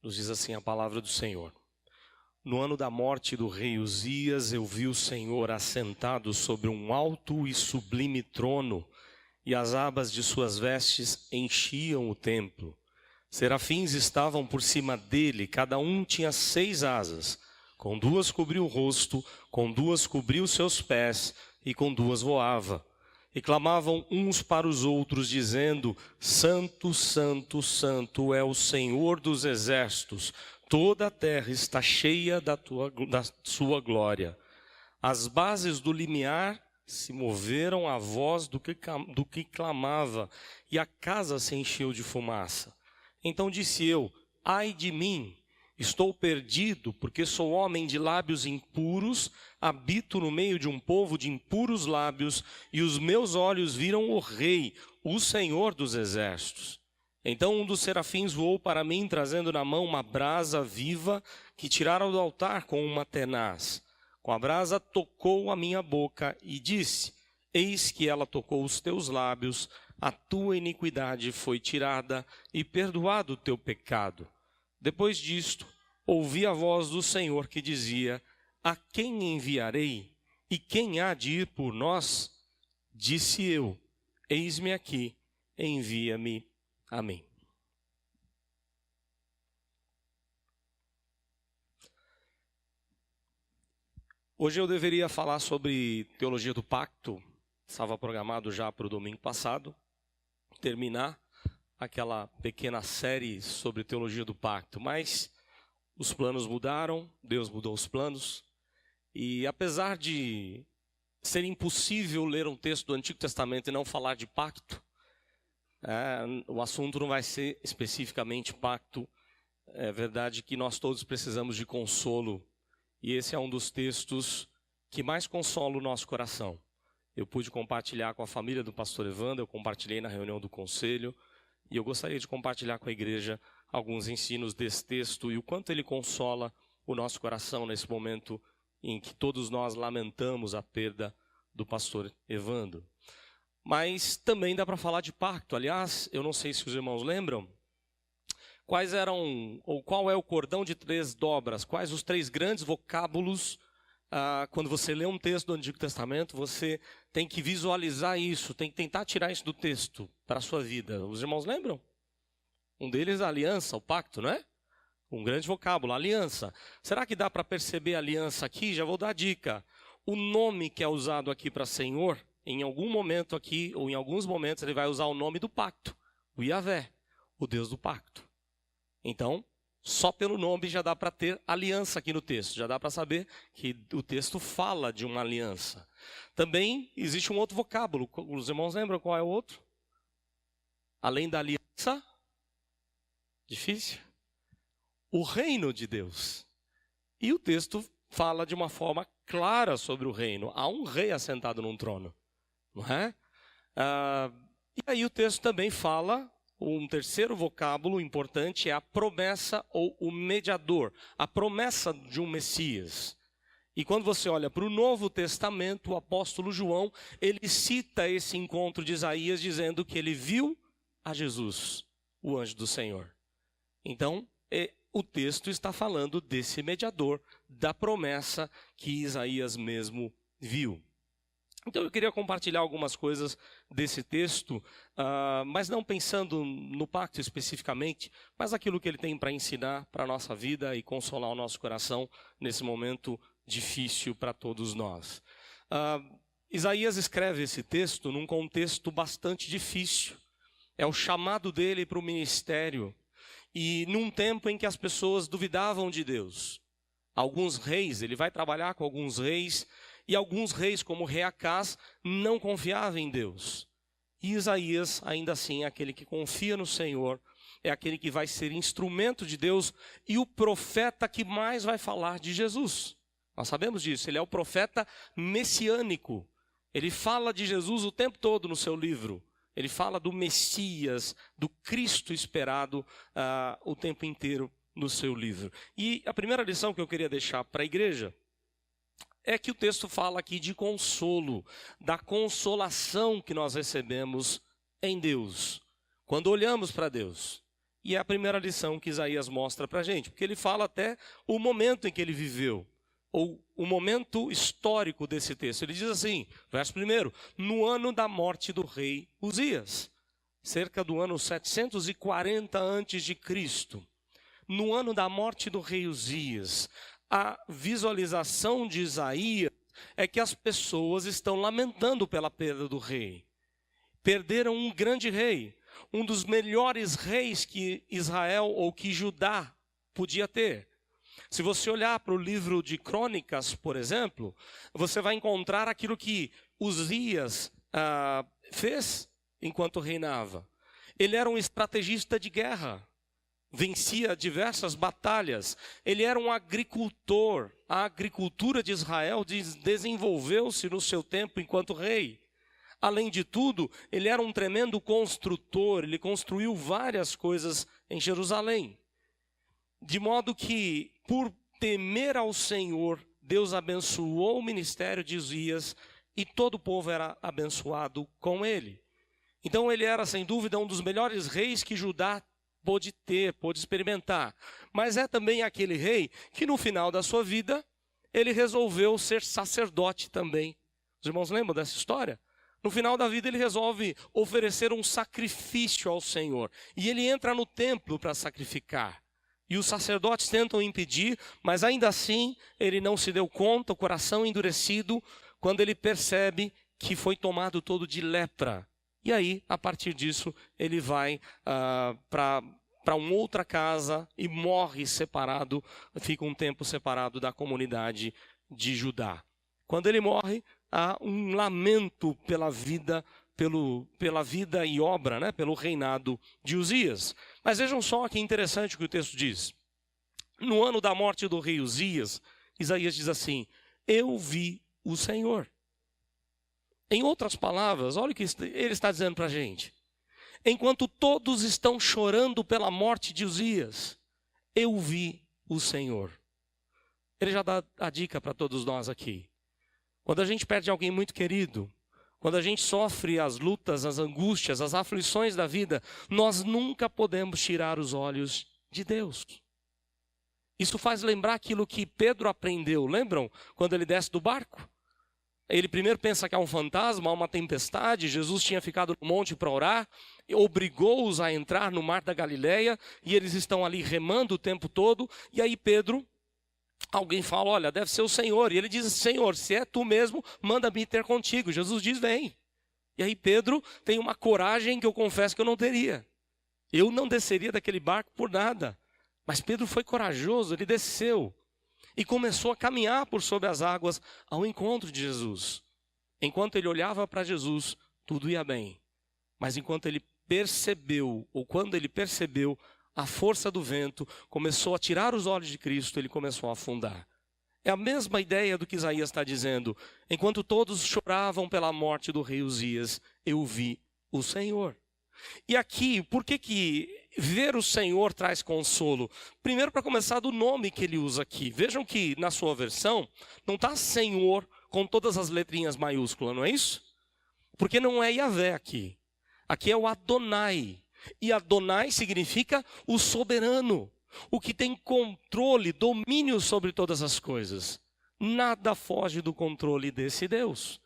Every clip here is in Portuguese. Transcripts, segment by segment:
Nos diz assim a palavra do Senhor. No ano da morte do rei Uzias, eu vi o Senhor assentado sobre um alto e sublime trono, e as abas de suas vestes enchiam o templo. Serafins estavam por cima dele, cada um tinha 6 asas. Com 2 cobriu o rosto, com 2 cobriu seus pés, e com 2 voava. E clamavam uns para os outros, dizendo: Santo, Santo, Santo é o Senhor dos exércitos. Toda a terra está cheia da sua glória. As bases do limiar se moveram à voz do que clamava, e a casa se encheu de fumaça. Então disse eu: ai de mim, estou perdido, porque sou homem de lábios impuros, habito no meio de um povo de impuros lábios, e os meus olhos viram o Rei, o Senhor dos exércitos. Então um dos serafins voou para mim, trazendo na mão uma brasa viva, que tiraram do altar com uma tenaz. Com a brasa tocou a minha boca e disse: eis que ela tocou os teus lábios, a tua iniquidade foi tirada e perdoado o teu pecado. Depois disto, ouvi a voz do Senhor que dizia: a quem enviarei? E quem há de ir por nós? Disse eu: eis-me aqui, envia-me. Amém. Hoje eu deveria falar sobre teologia do pacto. Estava programado já para o domingo passado terminar aquela pequena série sobre teologia do pacto, mas os planos mudaram, Deus mudou os planos, e apesar de ser impossível ler um texto do Antigo Testamento e não falar de pacto, o assunto não vai ser especificamente pacto. É verdade que nós todos precisamos de consolo, e esse é um dos textos que mais consola o nosso coração. Eu pude compartilhar com a família do pastor Evandro, eu compartilhei na reunião do conselho, e eu gostaria de compartilhar com a igreja alguns ensinos desse texto e o quanto ele consola o nosso coração nesse momento em que todos nós lamentamos a perda do pastor Evandro. Mas também dá para falar de pacto. Aliás, eu não sei se os irmãos lembram, qual é o cordão de 3 dobras, quais os 3 grandes vocábulos. Quando você lê um texto do Antigo Testamento, você tem que visualizar isso, tem que tentar tirar isso do texto para a sua vida. Os irmãos lembram? Um deles é a aliança, o pacto, não é? Um grande vocábulo, aliança. Será que dá para perceber a aliança aqui? Já vou dar a dica. O nome que é usado aqui para Senhor, em algum momento aqui, ou em alguns momentos, ele vai usar o nome do pacto, o Yahvé, o Deus do pacto. Então, só pelo nome já dá para ter aliança aqui no texto. Já dá para saber que o texto fala de uma aliança. Também existe um outro vocábulo. Os irmãos lembram qual é o outro? Além da aliança? Difícil? O reino de Deus. E o texto fala de uma forma clara sobre o reino. Há um rei assentado num trono. Não é? E aí o texto também fala... Um terceiro vocábulo importante é a promessa ou o mediador, a promessa de um Messias. E quando você olha para o Novo Testamento, o apóstolo João, ele cita esse encontro de Isaías dizendo que ele viu a Jesus, o anjo do Senhor. Então, o texto está falando desse mediador, da promessa que Isaías mesmo viu. Então eu queria compartilhar algumas coisas desse texto, mas não pensando no pacto especificamente, mas aquilo que ele tem para ensinar para a nossa vida e consolar o nosso coração nesse momento difícil para todos nós. Isaías escreve esse texto num contexto bastante difícil. É o chamado dele para o ministério e num tempo em que as pessoas duvidavam de Deus. Alguns reis, ele vai trabalhar com alguns reis, e alguns reis, como o rei Acás, não confiavam em Deus. E Isaías, ainda assim, é aquele que confia no Senhor, é aquele que vai ser instrumento de Deus e o profeta que mais vai falar de Jesus. Nós sabemos disso, ele é o profeta messiânico. Ele fala de Jesus o tempo todo no seu livro. Ele fala do Messias, do Cristo esperado o tempo inteiro no seu livro. E a primeira lição que eu queria deixar para a igreja é que o texto fala aqui de consolo, da consolação que nós recebemos em Deus, quando olhamos para Deus. E é a primeira lição que Isaías mostra para a gente, porque ele fala até o momento em que ele viveu, ou o momento histórico desse texto. Ele diz assim, verso 1, no ano da morte do rei Uzias, cerca do ano 740 a.C., no ano da morte do rei Uzias, a visualização de Isaías é que as pessoas estão lamentando pela perda do rei. Perderam um grande rei, um dos melhores reis que Israel ou que Judá podia ter. Se você olhar para o livro de Crônicas, por exemplo, você vai encontrar aquilo que Uzias fez enquanto reinava. Ele era um estrategista de guerra, vencia diversas batalhas. Ele era um agricultor. A agricultura de Israel desenvolveu-se no seu tempo enquanto rei. Além de tudo, ele era um tremendo construtor, ele construiu várias coisas em Jerusalém. De modo que, por temer ao Senhor, Deus abençoou o ministério de Uzias e todo o povo era abençoado com ele. Então ele era, sem dúvida, um dos melhores reis que Judá pôde ter, pôde experimentar. Mas é também aquele rei que no final da sua vida, ele resolveu ser sacerdote também. Os irmãos lembram dessa história? No final da vida ele resolve oferecer um sacrifício ao Senhor. E ele entra no templo para sacrificar. E os sacerdotes tentam impedir, mas ainda assim ele não se deu conta, o coração endurecido, quando ele percebe que foi tomado todo de lepra. E aí, a partir disso, ele vai para uma outra casa e morre separado, fica um tempo separado da comunidade de Judá. Quando ele morre, há um lamento pela vida e obra, né, pelo reinado de Uzias. Mas vejam só que interessante o que o texto diz. No ano da morte do rei Uzias, Isaías diz assim, eu vi o Senhor. Em outras palavras, olha o que ele está dizendo para a gente. Enquanto todos estão chorando pela morte de Uzias, eu vi o Senhor. Ele já dá a dica para todos nós aqui. Quando a gente perde alguém muito querido, quando a gente sofre as lutas, as angústias, as aflições da vida, nós nunca podemos tirar os olhos de Deus. Isso faz lembrar aquilo que Pedro aprendeu. Lembram quando ele desce do barco? Ele primeiro pensa que é um fantasma, uma tempestade. Jesus tinha ficado no monte para orar, obrigou-os a entrar no mar da Galileia, e eles estão ali remando o tempo todo. E aí Pedro, alguém fala, olha, deve ser o Senhor. E ele diz, Senhor, se é tu mesmo, manda-me ter contigo. Jesus diz, vem. E aí Pedro tem uma coragem que eu confesso que eu não teria. Eu não desceria daquele barco por nada. Mas Pedro foi corajoso, ele desceu. E começou a caminhar por sobre as águas ao encontro de Jesus. Enquanto ele olhava para Jesus, tudo ia bem. Mas enquanto ele percebeu, ou quando ele percebeu a força do vento, começou a tirar os olhos de Cristo, ele começou a afundar. É a mesma ideia do que Isaías está dizendo. Enquanto todos choravam pela morte do rei Uzias, eu vi o Senhor. E aqui, por que ver o Senhor traz consolo? Primeiro, para começar, do nome que ele usa aqui. Vejam que na sua versão não está Senhor com todas as letrinhas maiúsculas, não é isso? Porque não é Yahvé aqui. Aqui é o Adonai. E Adonai significa o soberano, o que tem controle, domínio sobre todas as coisas. Nada foge do controle desse Deus.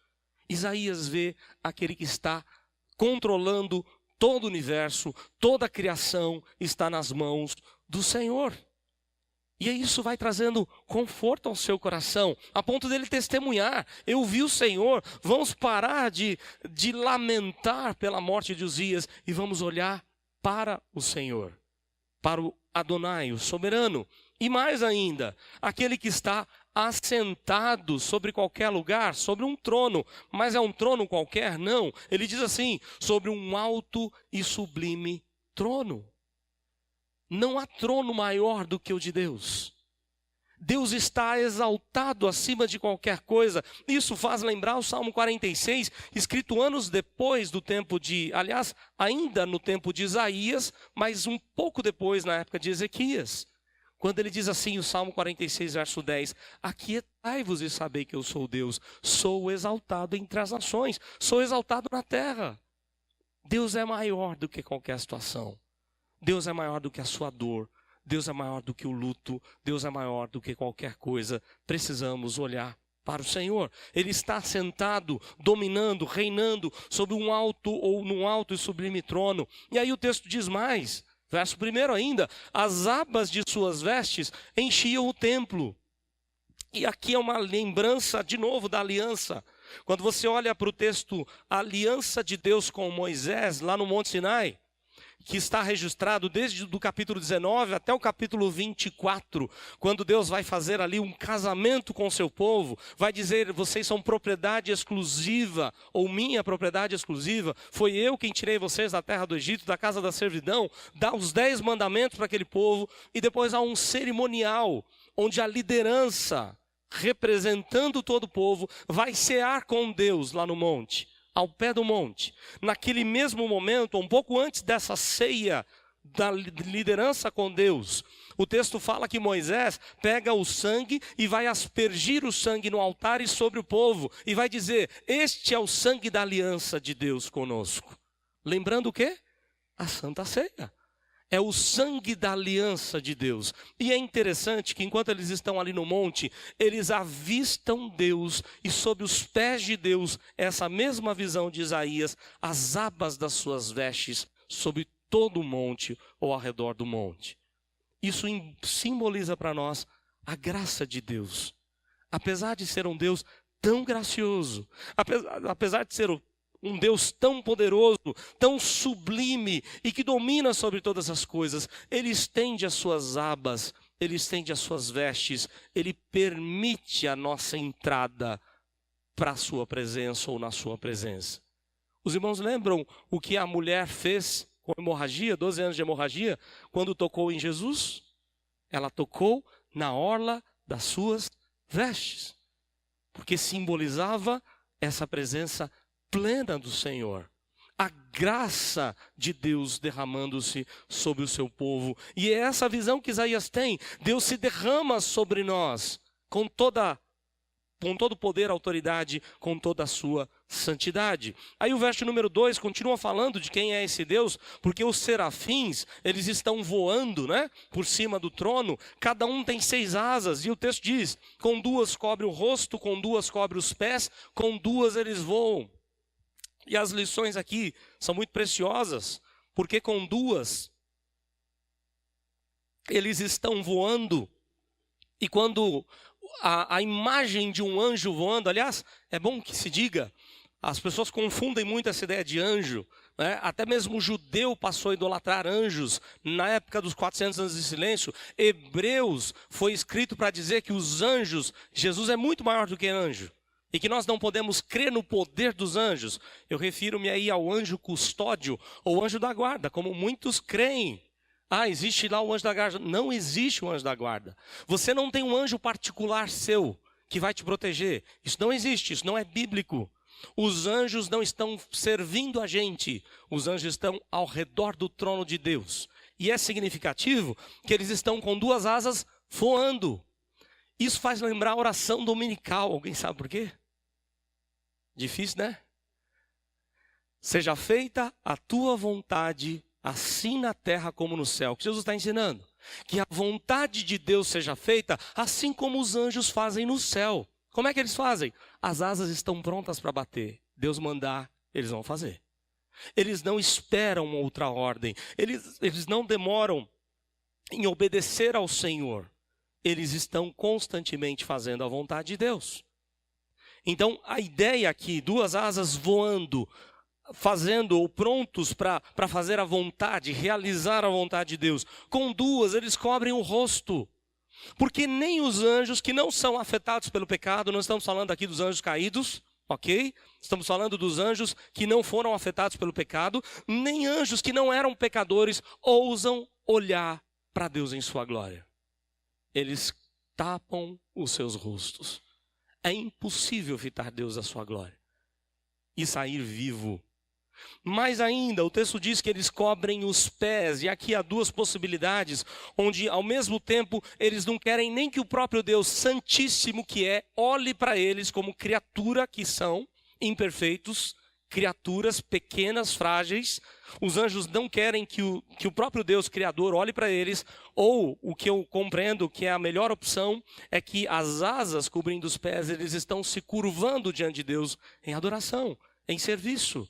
Isaías vê aquele que está controlando todo o universo, toda a criação está nas mãos do Senhor. E isso vai trazendo conforto ao seu coração, a ponto dele testemunhar. Eu vi o Senhor, vamos parar de lamentar pela morte de Uzias e vamos olhar para o Senhor, para o Adonai, o soberano. E mais ainda, aquele que está assentado sobre qualquer lugar, sobre um trono. Mas é um trono qualquer? Não. Ele diz assim, sobre um alto e sublime trono. Não há trono maior do que o de Deus. Deus está exaltado acima de qualquer coisa. Isso faz lembrar o Salmo 46, escrito anos depois do tempo aliás, ainda no tempo de Isaías, mas um pouco depois, na época de Ezequias. Quando ele diz assim, o Salmo 46, verso 10, aquietai-vos e sabei que eu sou Deus, sou exaltado entre as nações, sou exaltado na terra. Deus é maior do que qualquer situação. Deus é maior do que a sua dor. Deus é maior do que o luto. Deus é maior do que qualquer coisa. Precisamos olhar para o Senhor. Ele está sentado, dominando, reinando sobre um alto ou num alto e sublime trono. E aí o texto diz mais, verso 1 ainda: as abas de suas vestes enchiam o templo. E aqui é uma lembrança de novo da aliança. Quando você olha para o texto, a aliança de Deus com Moisés, lá no Monte Sinai, que está registrado desde o capítulo 19 até o capítulo 24, quando Deus vai fazer ali um casamento com o seu povo, vai dizer: vocês são propriedade exclusiva, ou minha propriedade exclusiva, foi eu quem tirei vocês da terra do Egito, da casa da servidão, dá os 10 mandamentos para aquele povo, e depois há um cerimonial, onde a liderança, representando todo o povo, vai cear com Deus lá no monte, ao pé do monte. Naquele mesmo momento, um pouco antes dessa ceia da liderança com Deus, o texto fala que Moisés pega o sangue e vai aspergir o sangue no altar e sobre o povo, e vai dizer: este é o sangue da aliança de Deus conosco. Lembrando o quê? A Santa Ceia. É o sangue da aliança de Deus. E é interessante que enquanto eles estão ali no monte, eles avistam Deus, e sob os pés de Deus, essa mesma visão de Isaías, as abas das suas vestes sobre todo o monte ou ao redor do monte. Isso simboliza para nós a graça de Deus. Apesar de ser um Deus tão gracioso, apesar de ser um Deus tão poderoso, tão sublime e que domina sobre todas as coisas, Ele estende as suas abas, Ele estende as suas vestes, Ele permite a nossa entrada para a sua presença ou na sua presença. Os irmãos lembram o que a mulher fez com hemorragia, 12 anos de hemorragia, quando tocou em Jesus? Ela tocou na orla das suas vestes, porque simbolizava essa presença plena do Senhor, a graça de Deus derramando-se sobre o seu povo. E é essa visão que Isaías tem: Deus se derrama sobre nós com todo poder, autoridade, com toda a sua santidade. Aí o verso número 2 continua falando de quem é esse Deus, porque os serafins, eles estão voando, né, por cima do trono, cada um tem 6 asas, e o texto diz: com 2 cobre o rosto, com 2 cobre os pés, com 2 eles voam. E as lições aqui são muito preciosas, porque com 2 eles estão voando, e quando a imagem de um anjo voando, aliás, é bom que se diga, as pessoas confundem muito essa ideia de anjo, né? Até mesmo o judeu passou a idolatrar anjos na época dos 400 anos de silêncio. Hebreus foi escrito para dizer que os anjos, Jesus é muito maior do que anjo, e que nós não podemos crer no poder dos anjos. Eu refiro-me aí ao anjo custódio ou anjo da guarda, como muitos creem. Ah, existe lá o anjo da guarda. Não existe o anjo da guarda. Você não tem um anjo particular seu que vai te proteger. Isso não existe, isso não é bíblico. Os anjos não estão servindo a gente. Os anjos estão ao redor do trono de Deus. E é significativo que eles estão com 2 asas voando. Isso faz lembrar a oração dominical. Alguém sabe por quê? Difícil, né? Seja feita a tua vontade, assim na terra como no céu. O que Jesus está ensinando? Que a vontade de Deus seja feita, assim como os anjos fazem no céu. Como é que eles fazem? As asas estão prontas para bater. Deus mandar, eles vão fazer. Eles não esperam outra ordem. Eles não demoram em obedecer ao Senhor. Eles estão constantemente fazendo a vontade de Deus. Então, a ideia aqui, 2 asas voando, fazendo ou prontos para fazer a vontade, realizar a vontade de Deus. Com 2, eles cobrem o rosto. Porque nem os anjos que não são afetados pelo pecado, não estamos falando aqui dos anjos caídos, ok? Estamos falando dos anjos que não foram afetados pelo pecado, nem anjos que não eram pecadores ousam olhar para Deus em sua glória. Eles tapam os seus rostos. É impossível fitar Deus da sua glória e sair vivo. Mais ainda, o texto diz que eles cobrem os pés, e aqui há 2 possibilidades, onde ao mesmo tempo eles não querem nem que o próprio Deus santíssimo que é, olhe para eles como criatura que são, imperfeitos, criaturas pequenas, frágeis. Os anjos não querem que o próprio Deus Criador olhe para eles, ou o que eu compreendo que é a melhor opção é que as asas cobrindo os pés, eles estão se curvando diante de Deus em adoração, em serviço.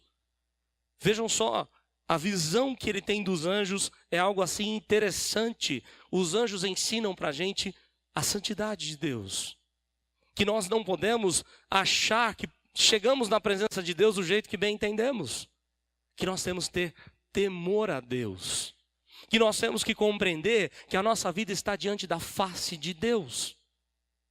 Vejam só, a visão que ele tem dos anjos é algo assim interessante. Os anjos ensinam para a gente a santidade de Deus. Que nós não podemos achar que chegamos na presença de Deus do jeito que bem entendemos. Que nós temos que ter temor a Deus. Que nós temos que compreender que a nossa vida está diante da face de Deus.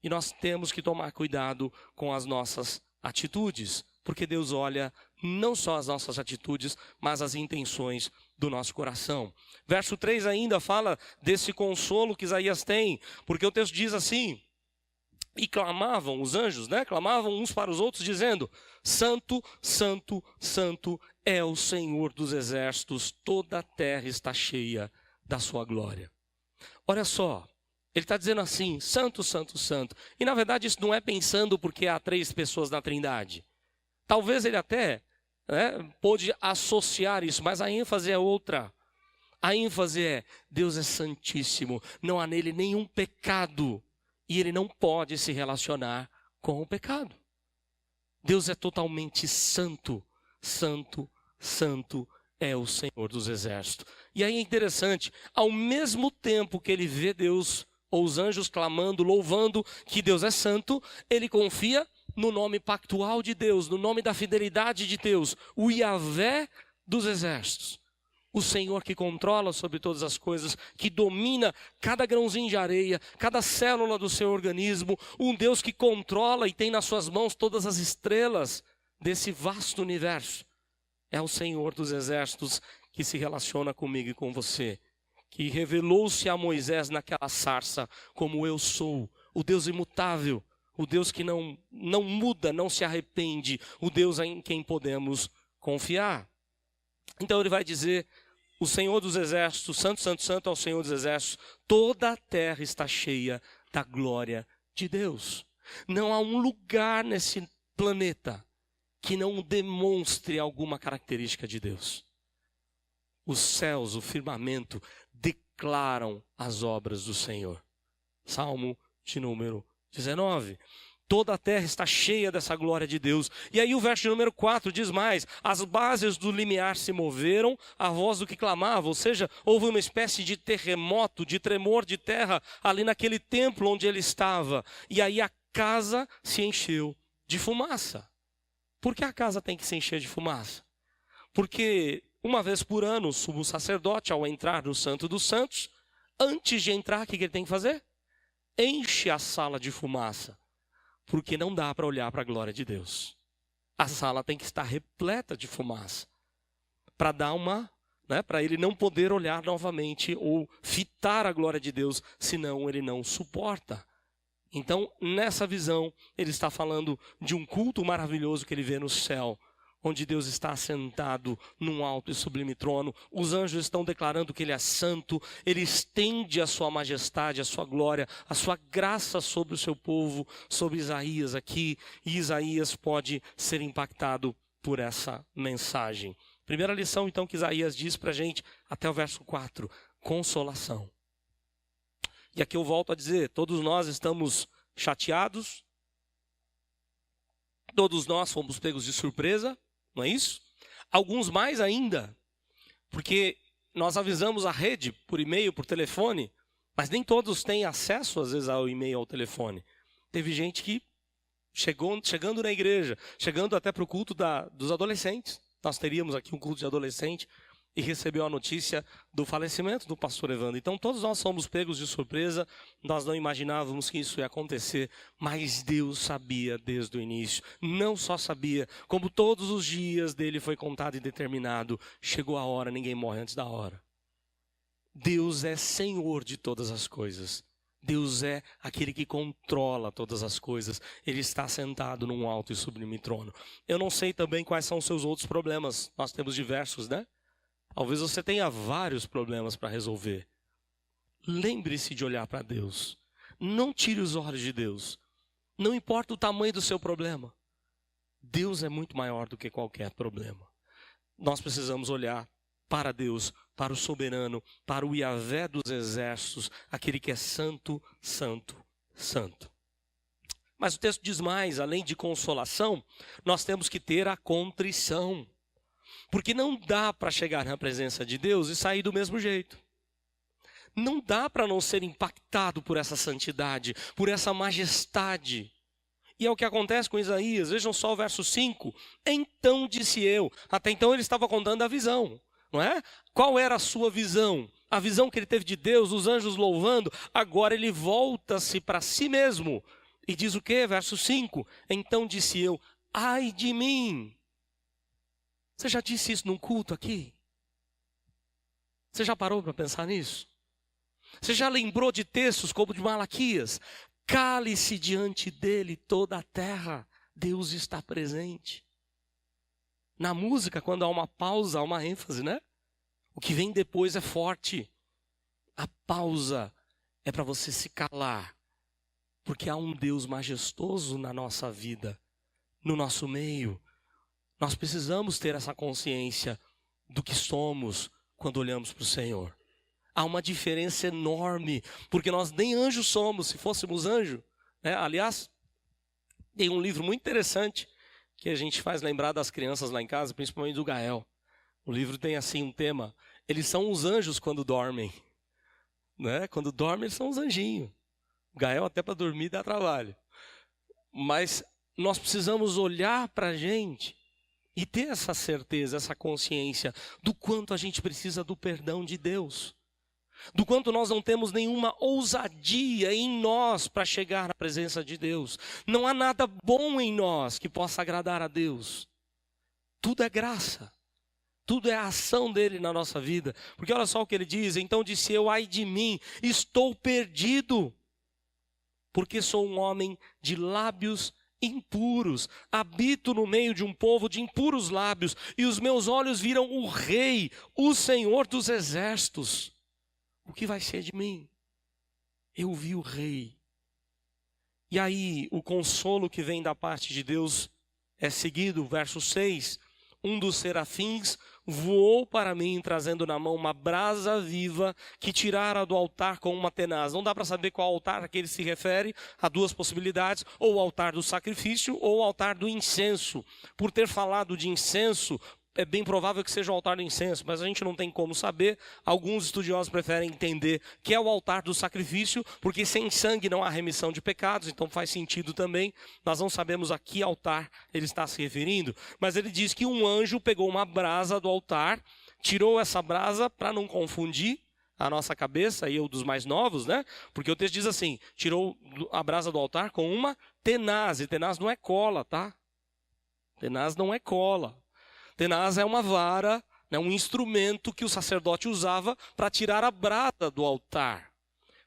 E nós temos que tomar cuidado com as nossas atitudes. Porque Deus olha não só as nossas atitudes, mas as intenções do nosso coração. Verso 3 ainda fala desse consolo que Isaías tem. Porque o texto diz assim: e clamavam, os anjos, clamavam uns para os outros, dizendo: Santo, Santo, Santo é o Senhor dos exércitos, toda a terra está cheia da sua glória. Olha só, ele está dizendo assim: Santo, Santo, Santo. E na verdade isso não é pensando porque há 3 pessoas na Trindade. Talvez ele até pôde associar isso, mas a ênfase é outra. A ênfase é: Deus é santíssimo, não há nele nenhum pecado. E ele não pode se relacionar com o pecado. Deus é totalmente santo. Santo, santo é o Senhor dos exércitos. E aí é interessante, ao mesmo tempo que ele vê Deus, ou os anjos clamando, louvando que Deus é santo, ele confia no nome pactual de Deus, no nome da fidelidade de Deus, o Yahvé dos exércitos. O Senhor que controla sobre todas as coisas, que domina cada grãozinho de areia, cada célula do seu organismo. Um Deus que controla e tem nas suas mãos todas as estrelas desse vasto universo. É o Senhor dos exércitos que se relaciona comigo e com você. Que revelou-se a Moisés naquela sarça como eu sou, o Deus imutável. O Deus que não muda, não se arrepende. O Deus em quem podemos confiar. Então ele vai dizer: o Senhor dos exércitos, santo, santo, santo é o Senhor dos exércitos, toda a terra está cheia da glória de Deus. Não há um lugar nesse planeta que não demonstre alguma característica de Deus. Os céus, o firmamento, declaram as obras do Senhor. Salmo de número 19. Toda a terra está cheia dessa glória de Deus. E aí o verso de número 4 diz mais: as bases do limiar se moveram, a voz do que clamava. Ou seja, houve uma espécie de terremoto, de tremor de terra ali naquele templo onde ele estava. E aí a casa se encheu de fumaça. Por que a casa tem que se encher de fumaça? Porque uma vez por ano o sumo sacerdote, ao entrar no Santo dos Santos, antes de entrar, o que ele tem que fazer? Enche a sala de fumaça. Porque não dá para olhar para a glória de Deus. A sala tem que estar repleta de fumaça. Para dar para ele não poder olhar novamente ou fitar a glória de Deus, senão ele não suporta. Então, nessa visão, ele está falando de um culto maravilhoso que ele vê no céu, onde Deus está assentado num alto e sublime trono. Os anjos estão declarando que ele é santo. Ele estende a sua majestade, a sua glória, a sua graça sobre o seu povo, sobre Isaías aqui. E Isaías pode ser impactado por essa mensagem. Primeira lição, então, que Isaías diz para a gente, até o verso 4, consolação. E aqui eu volto a dizer, todos nós estamos chateados, todos nós fomos pegos de surpresa, não é isso? Alguns mais ainda, porque nós avisamos a rede por e-mail, por telefone, mas nem todos têm acesso às vezes ao e-mail, ao telefone. Teve gente que chegando na igreja, chegando até para o culto dos adolescentes. Nós teríamos aqui um culto de adolescente e recebeu a notícia do falecimento do pastor Evandro. Então todos nós somos pegos de surpresa, nós não imaginávamos que isso ia acontecer, mas Deus sabia desde o início. Não só sabia, como todos os dias dele foi contado e determinado, chegou a hora, ninguém morre antes da hora. Deus é Senhor de todas as coisas. Deus é aquele que controla todas as coisas. Ele está sentado num alto e sublime trono. Eu não sei também quais são os seus outros problemas. Nós temos diversos, né? Talvez você tenha vários problemas para resolver. Lembre-se de olhar para Deus. Não tire os olhos de Deus. Não importa o tamanho do seu problema. Deus é muito maior do que qualquer problema. Nós precisamos olhar para Deus, para o soberano, para o Yahvé dos exércitos, aquele que é santo, santo, santo. Mas o texto diz mais, além de consolação, nós temos que ter a contrição. Porque não dá para chegar na presença de Deus e sair do mesmo jeito. Não dá para não ser impactado por essa santidade, por essa majestade. E é o que acontece com Isaías. Vejam só o verso 5. Então disse eu. Até então ele estava contando a visão, não é? Qual era a sua visão? A visão que ele teve de Deus, os anjos louvando. Agora ele volta-se para si mesmo. E diz o quê? Verso 5. Então disse eu, ai de mim. Você já disse isso num culto aqui? Você já parou para pensar nisso? Você já lembrou de textos como de Malaquias? Cale-se diante dele toda a terra. Deus está presente. Na música, quando há uma pausa, há uma ênfase, né? O que vem depois é forte. A pausa é para você se calar. Porque há um Deus majestoso na nossa vida, no nosso meio. Nós precisamos ter essa consciência do que somos quando olhamos para o Senhor. Há uma diferença enorme, porque nós nem anjos somos, se fôssemos anjo, né? Aliás, tem um livro muito interessante que a gente faz lembrar das crianças lá em casa, principalmente do Gael. O livro tem assim um tema, eles são os anjos quando dormem, né? Quando dormem eles são os anjinhos. O Gael até para dormir dá trabalho. Mas nós precisamos olhar para a gente e ter essa certeza, essa consciência do quanto a gente precisa do perdão de Deus. Do quanto nós não temos nenhuma ousadia em nós para chegar na presença de Deus. Não há nada bom em nós que possa agradar a Deus. Tudo é graça. Tudo é a ação dele na nossa vida. Porque olha só o que ele diz. Então disse eu, ai de mim, estou perdido. Porque sou um homem de lábios impuros. Habito no meio de um povo de impuros lábios. E os meus olhos viram o Rei, o Senhor dos exércitos. O que vai ser de mim? Eu vi o Rei. E aí, o consolo que vem da parte de Deus é seguido, verso 6. Um dos serafins voou para mim, trazendo na mão uma brasa viva que tirara do altar com uma tenaz. Não dá para saber qual altar a que ele se refere. Há duas possibilidades, ou o altar do sacrifício, ou o altar do incenso. Por ter falado de incenso, é bem provável que seja o altar do incenso, mas a gente não tem como saber. Alguns estudiosos preferem entender que é o altar do sacrifício, porque sem sangue não há remissão de pecados, então faz sentido também. Nós não sabemos a que altar ele está se referindo, mas ele diz que um anjo pegou uma brasa do altar, tirou essa brasa para não confundir a nossa cabeça, e eu dos mais novos, né? Porque o texto diz assim, tirou a brasa do altar com uma tenaz, e tenaz não é cola, tá? Tenaz não é cola. Tenaz é uma vara, né, um instrumento que o sacerdote usava para tirar a brasa do altar.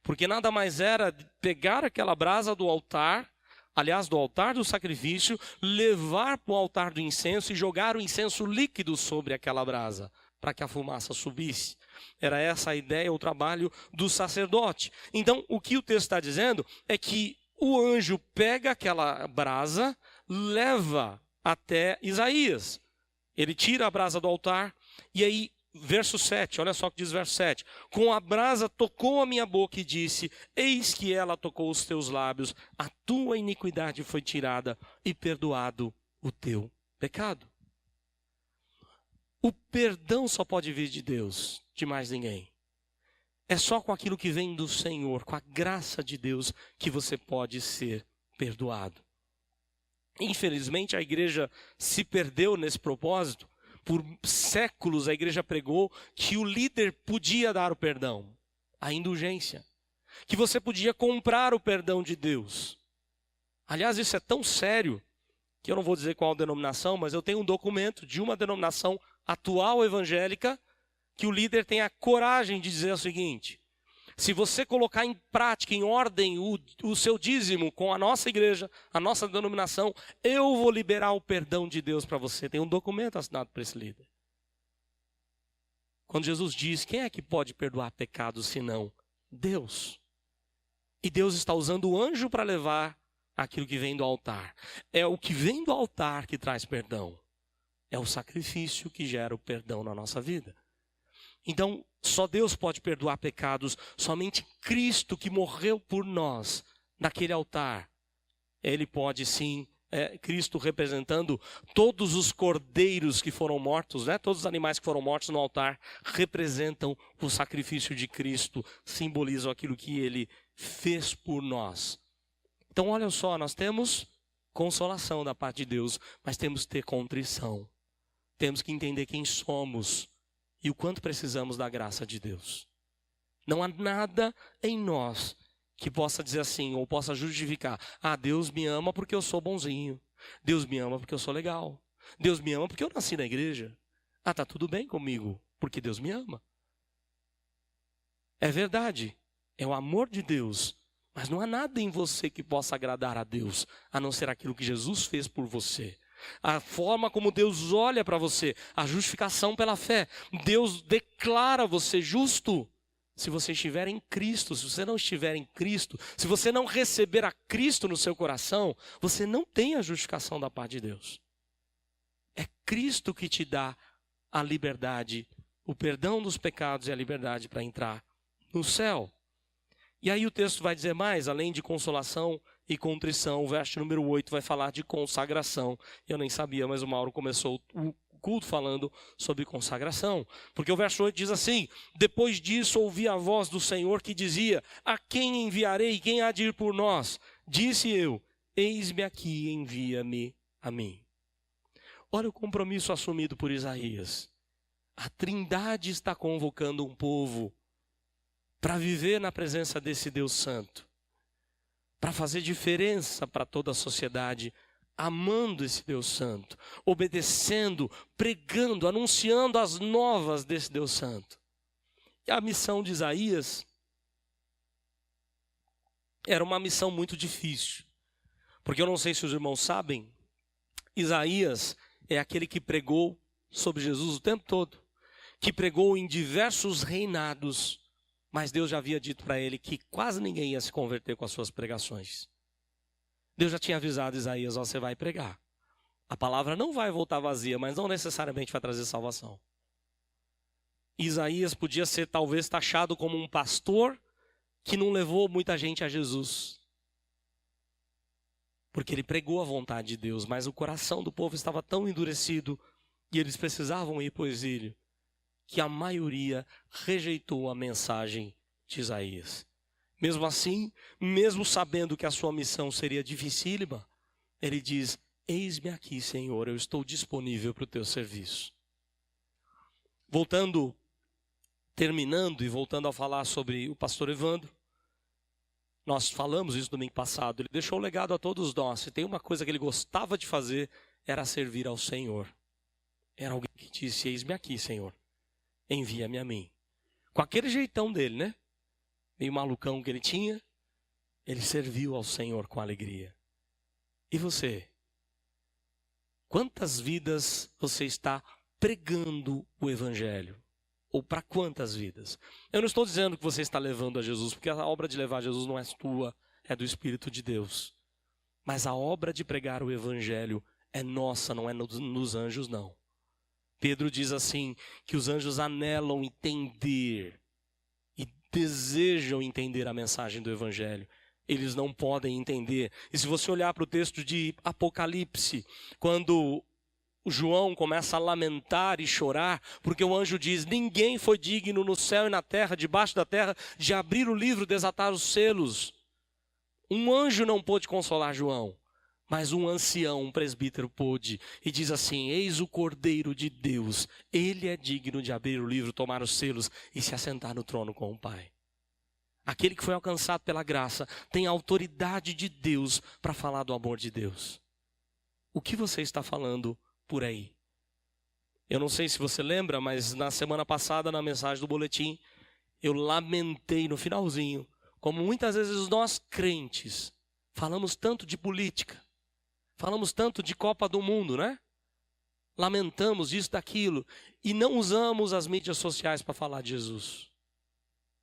Porque nada mais era pegar aquela brasa do altar, aliás, do altar do sacrifício, levar para o altar do incenso e jogar o incenso líquido sobre aquela brasa, para que a fumaça subisse. Era essa a ideia, o trabalho do sacerdote. Então, o que o texto está dizendo é que o anjo pega aquela brasa, leva até Isaías. Ele tira a brasa do altar, e aí, verso 7, olha só o que diz verso 7. Com a brasa tocou a minha boca e disse, eis que ela tocou os teus lábios, a tua iniquidade foi tirada e perdoado o teu pecado. O perdão só pode vir de Deus, de mais ninguém. É só com aquilo que vem do Senhor, com a graça de Deus, que você pode ser perdoado. Infelizmente, a igreja se perdeu nesse propósito. Por séculos, a igreja pregou que o líder podia dar o perdão, a indulgência. Que você podia comprar o perdão de Deus. Aliás, isso é tão sério, que eu não vou dizer qual denominação, mas eu tenho um documento de uma denominação atual evangélica, que o líder tem a coragem de dizer o seguinte: se você colocar em prática, em ordem, o seu dízimo com a nossa igreja, a nossa denominação, eu vou liberar o perdão de Deus para você. Tem um documento assinado por esse líder. Quando Jesus diz, quem é que pode perdoar pecados senão Deus? E Deus está usando o anjo para levar aquilo que vem do altar. É o que vem do altar que traz perdão. É o sacrifício que gera o perdão na nossa vida. Então, só Deus pode perdoar pecados, somente Cristo que morreu por nós naquele altar. Ele pode sim, Cristo representando todos os cordeiros que foram mortos, né? Todos os animais que foram mortos no altar representam o sacrifício de Cristo, simbolizam aquilo que Ele fez por nós. Então, olha só, nós temos consolação da parte de Deus, mas temos que ter contrição. Temos que entender quem somos e o quanto precisamos da graça de Deus. Não há nada em nós que possa dizer assim, ou possa justificar: ah, Deus me ama porque eu sou bonzinho. Deus me ama porque eu sou legal. Deus me ama porque eu nasci na igreja. Ah, tá tudo bem comigo, porque Deus me ama. É verdade, é o amor de Deus. Mas não há nada em você que possa agradar a Deus, a não ser aquilo que Jesus fez por você. A forma como Deus olha para você, a justificação pela fé. Deus declara você justo se você estiver em Cristo. Se você não estiver em Cristo, se você não receber a Cristo no seu coração, você não tem a justificação da parte de Deus. É Cristo que te dá a liberdade, o perdão dos pecados e a liberdade para entrar no céu. E aí o texto vai dizer mais, além de consolação e contrição, o verso número 8 vai falar de consagração. Eu nem sabia, mas o Mauro começou o culto falando sobre consagração. Porque o verso 8 diz assim: depois disso ouvi a voz do Senhor que dizia: a quem enviarei? Quem há de ir por nós? Disse eu: eis-me aqui, envia-me a mim. Olha o compromisso assumido por Isaías. A Trindade está convocando um povo para viver na presença desse Deus Santo, para fazer diferença para toda a sociedade, amando esse Deus Santo, obedecendo, pregando, anunciando as novas desse Deus Santo. E a missão de Isaías era uma missão muito difícil, porque eu não sei se os irmãos sabem, Isaías é aquele que pregou sobre Jesus o tempo todo, que pregou em diversos reinados, mas Deus já havia dito para ele que quase ninguém ia se converter com as suas pregações. Deus já tinha avisado Isaías: você vai pregar. A palavra não vai voltar vazia, mas não necessariamente vai trazer salvação. Isaías podia ser talvez taxado como um pastor que não levou muita gente a Jesus. Porque ele pregou a vontade de Deus, mas o coração do povo estava tão endurecido e eles precisavam ir para o exílio, que a maioria rejeitou a mensagem de Isaías. Mesmo assim, mesmo sabendo que a sua missão seria dificílima, ele diz: eis-me aqui, Senhor, eu estou disponível para o teu serviço. Terminando e voltando a falar sobre o pastor Evandro, nós falamos isso domingo passado, ele deixou um legado a todos nós, e tem uma coisa que ele gostava de fazer, era servir ao Senhor. Era alguém que disse: eis-me aqui, Senhor, envia-me a mim. Com aquele jeitão dele, né? Meio malucão que ele tinha, ele serviu ao Senhor com alegria. E você? Quantas vidas você está pregando o Evangelho? Ou para quantas vidas? Eu não estou dizendo que você está levando a Jesus, porque a obra de levar a Jesus não é tua, é do Espírito de Deus. Mas a obra de pregar o Evangelho é nossa, não é nos anjos, não. Pedro diz assim, que os anjos anelam entender e desejam entender a mensagem do Evangelho. Eles não podem entender. E se você olhar para o texto de Apocalipse, quando o João começa a lamentar e chorar, porque o anjo diz: ninguém foi digno no céu e na terra, debaixo da terra, de abrir o livro, desatar os selos. Um anjo não pôde consolar João, mas um ancião, um presbítero pôde, e diz assim: eis o Cordeiro de Deus, ele é digno de abrir o livro, tomar os selos e se assentar no trono com o Pai. Aquele que foi alcançado pela graça tem a autoridade de Deus para falar do amor de Deus. O que você está falando por aí? Eu não sei se você lembra, mas na semana passada, na mensagem do boletim, eu lamentei no finalzinho, como muitas vezes nós crentes falamos tanto de política, falamos tanto de Copa do Mundo, né? Lamentamos isso, daquilo, e não usamos as mídias sociais para falar de Jesus.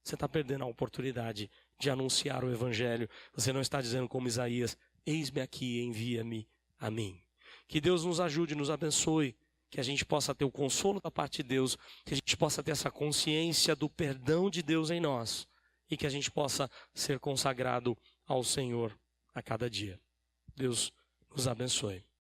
Você está perdendo a oportunidade de anunciar o Evangelho. Você não está dizendo como Isaías: eis-me aqui, envia-me a mim. Que Deus nos ajude, nos abençoe, que a gente possa ter o consolo da parte de Deus, que a gente possa ter essa consciência do perdão de Deus em nós e que a gente possa ser consagrado ao Senhor a cada dia. Deus nos abençoe.